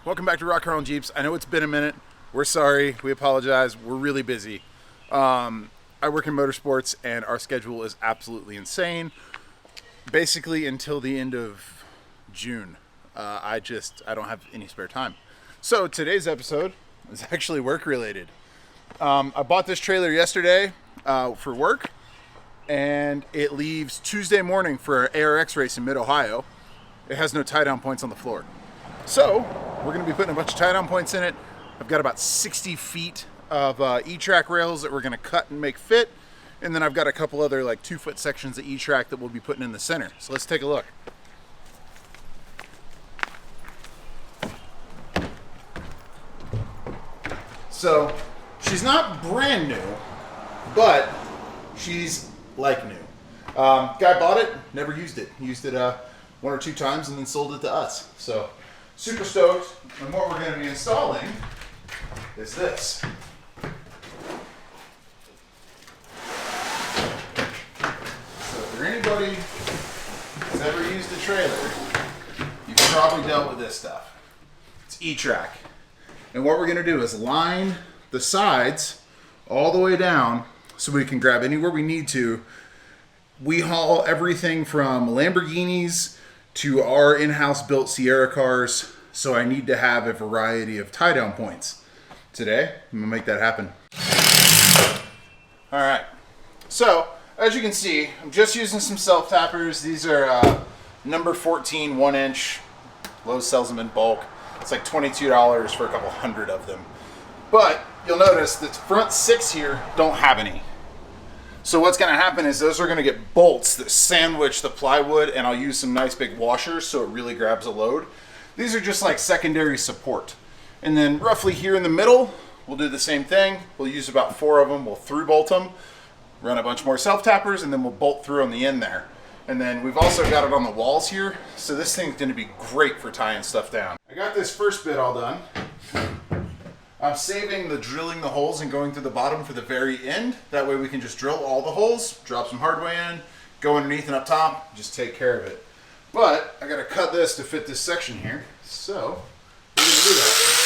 Welcome back to RockCrawlinJeeps. I know it's been a minute. We're sorry. We apologize. We're really busy. I work in motorsports, and our schedule is absolutely insane. Basically, until the end of June, I don't have any spare time. So today's episode is actually work-related. I bought this trailer yesterday for work, and it leaves Tuesday morning for an ARX race in Mid-Ohio. It has no tie-down points on the floor. So we're going to be putting a bunch of tie-down points in it. I've got about 60 feet of E-track rails that we're going to cut and make fit. And then I've got a couple other like 2-foot sections of E-track that we'll be putting in the center. So let's take a look. So she's not brand new, but she's like new. Guy bought it, never used it. He used it one or two times and then sold it to us. So super stoked. And what we're going to be installing is this. So if there's anybody who's ever used a trailer, you've probably dealt with this stuff. It's E-track. And what we're going to do is line the sides all the way down so we can grab anywhere we need to. We haul everything from Lamborghinis to our in-house built Sierra cars, so I need to have a variety of tie-down points. Today, I'm gonna make that happen. All right, so as you can see, I'm just using some self-tappers. These are number 14 1-inch. Lowe's sells them in bulk. It's like $22 for a couple hundred of them. But you'll notice the front 6 here don't have any. So what's going to happen is those are going to get bolts that sandwich the plywood, and I'll use some nice big washers so it really grabs a load. These are just like secondary support. And then roughly here in the middle, we'll do the same thing. We'll use about 4 of them. We'll through bolt them, run a bunch more self-tappers, and then we'll bolt through on the end there. And then we've also got it on the walls here. So this thing's going to be great for tying stuff down. I got this first bit all done. I'm saving the drilling the holes and going to the bottom for the very end. That way we can just drill all the holes, drop some hardware in, go underneath and up top, just take care of it. But I gotta cut this to fit this section here. So we're gonna do that.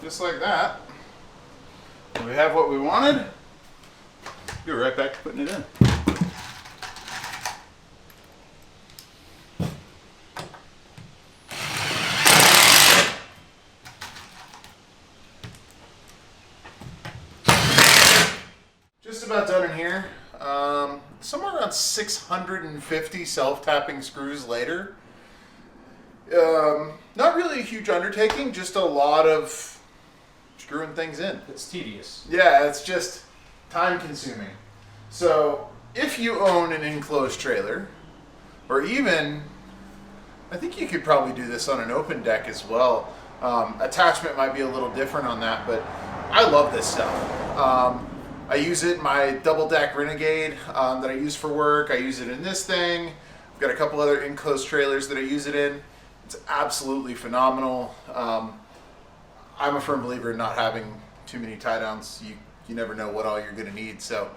Just like that. We have what we wanted. Be right back to putting it in. Just about done in here. Somewhere around 650 self-tapping screws later. Not really a huge undertaking, just a lot of screwing things in. It's tedious. Yeah, it's just time consuming. So if you own an enclosed trailer, or even, I think you could probably do this on an open deck as well. Attachment might be a little different on that, but I love this stuff. I use it in my double deck Renegade that I use for work. I use it in this thing. I've got a couple other enclosed trailers that I use it in. It's absolutely phenomenal. I'm a firm believer in not having too many tie downs. You never know what all you're going to need. So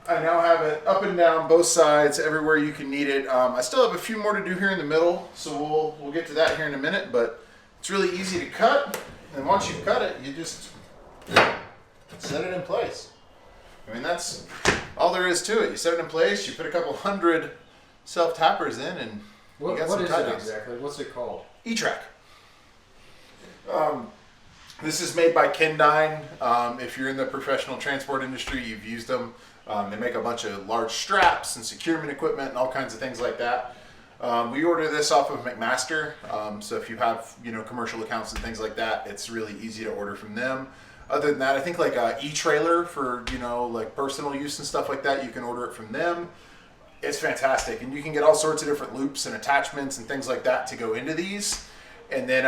I now have it up and down both sides, everywhere you can need it. I still have a few more to do here in the middle, so we'll get to that here in a minute. But it's really easy to cut, and once you've cut it, you just set it in place. I mean, that's all there is to it. You set it in place, you put a couple hundred self-tappers in, and you got some tie downs. What is it exactly? What's it called? E-track. This is made by Kendine. If you're in the professional transport industry, you've used them. They make a bunch of large straps and securement equipment and all kinds of things like that. We order this off of McMaster. So if you have commercial accounts and things like that, it's really easy to order from them. Other than that, I think like e-trailer for like personal use and stuff like that, you can order it from them. It's fantastic, and you can get all sorts of different loops and attachments and things like that to go into these. And then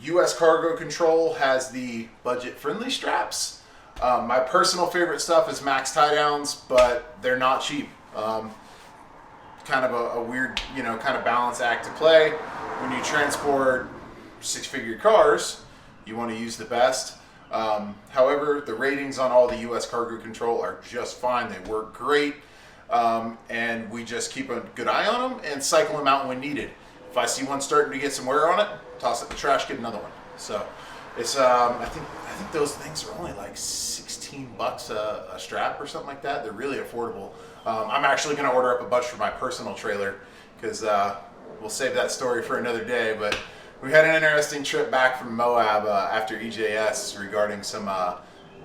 US Cargo Control has the budget-friendly straps. My personal favorite stuff is Max tie downs, but they're not cheap. kind of a weird, kind of balance act to play. When you transport six-figure cars, you want to use the best. However, the ratings on all the U.S. cargo control are just fine. They work great. And we just keep a good eye on them and cycle them out when needed. If I see one starting to get some wear on it, toss it in the trash, get another one. So it's I think those things are only like $16 a strap or something like that. They're really affordable. I'm actually going to order up a bunch for my personal trailer because we'll save that story for another day. But we had an interesting trip back from Moab after EJS regarding some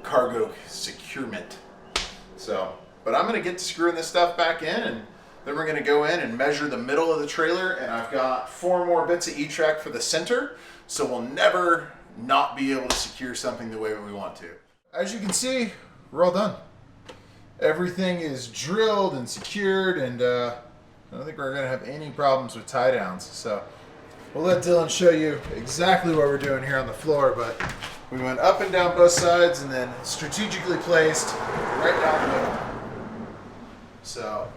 cargo securement. But I'm going to get to screwing this stuff back in, and then we're going to go in and measure the middle of the trailer, and I've got 4 more bits of E-track for the center, so we'll never not be able to secure something the way we want to. As you can see, we're all done. Everything is drilled and secured, and I don't think we're going to have any problems with tie downs. So we'll let Dylan show you exactly what we're doing here on the floor, but we went up and down both sides and then strategically placed right down the middle. So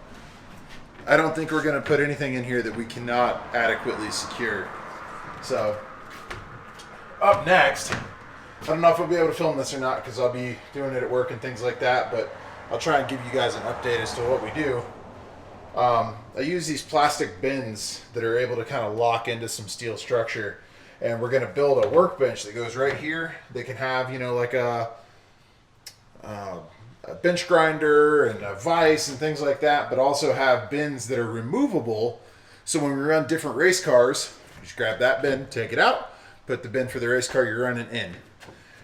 I don't think we're going to put anything in here that we cannot adequately secure. So up next, I don't know if we'll be able to film this or not because I'll be doing it at work and things like that, but I'll try and give you guys an update as to what we do. I use these plastic bins that are able to kind of lock into some steel structure, and we're going to build a workbench that goes right here. They can have, like a bench grinder and a vise and things like that, but also have bins that are removable. So when we run different race cars, you just grab that bin, take it out, put the bin for the race car you're running in.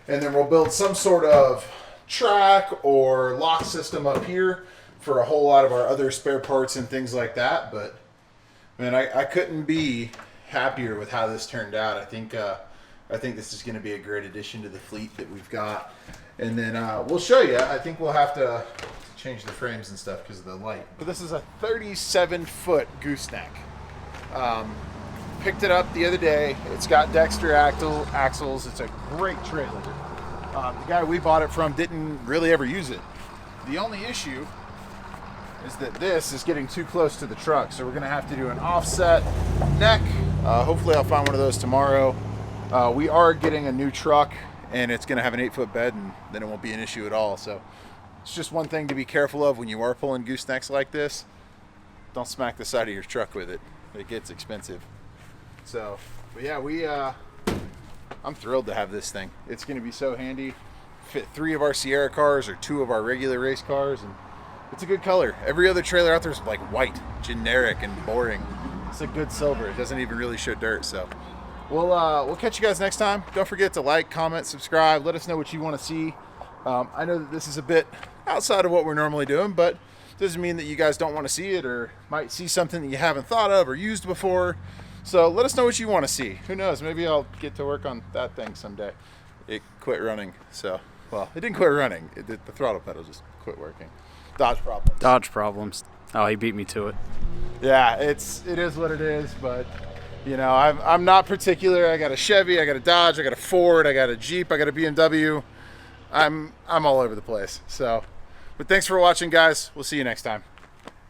And then we'll build some sort of track or lock system up here for a whole lot of our other spare parts and things like that. But man, I couldn't be happier with how this turned out. I think this is going to be a great addition to the fleet that we've got. And then we'll show you. I think we'll have to change the frames and stuff because of the light. But this is a 37-foot gooseneck. Picked it up the other day. It's got Dexter axles. It's a great trailer. The guy we bought it from didn't really ever use it. The only issue is that this is getting too close to the truck, so we're going to have to do an offset neck. Hopefully I'll find one of those tomorrow. We are getting a new truck, and it's going to have an 8-foot bed, and then it won't be an issue at all. So it's just one thing to be careful of when you are pulling goosenecks like this. Don't smack the side of your truck with it. It gets expensive. So, but yeah, I'm thrilled to have this thing. It's going to be so handy. Fit 3 of our Sierra cars or 2 of our regular race cars, and it's a good color. Every other trailer out there is like white, generic and boring. It's a good silver. It doesn't even really show dirt. So we'll catch you guys next time. Don't forget to like, comment, subscribe. Let us know what you want to see. I know that this is a bit outside of what we're normally doing, but doesn't mean that you guys don't want to see it or might see something that you haven't thought of or used before. So let us know what you want to see. Who knows? Maybe I'll get to work on that thing someday. It quit running. So, well, it didn't quit running. The throttle pedal just quit working. Dodge problems. Oh, he beat me to it. Yeah, it is what it is, but I'm not particular. I got a Chevy, I got a Dodge, I got a Ford, I got a Jeep, I got a BMW. I'm all over the place. So, but thanks for watching, guys. We'll see you next time.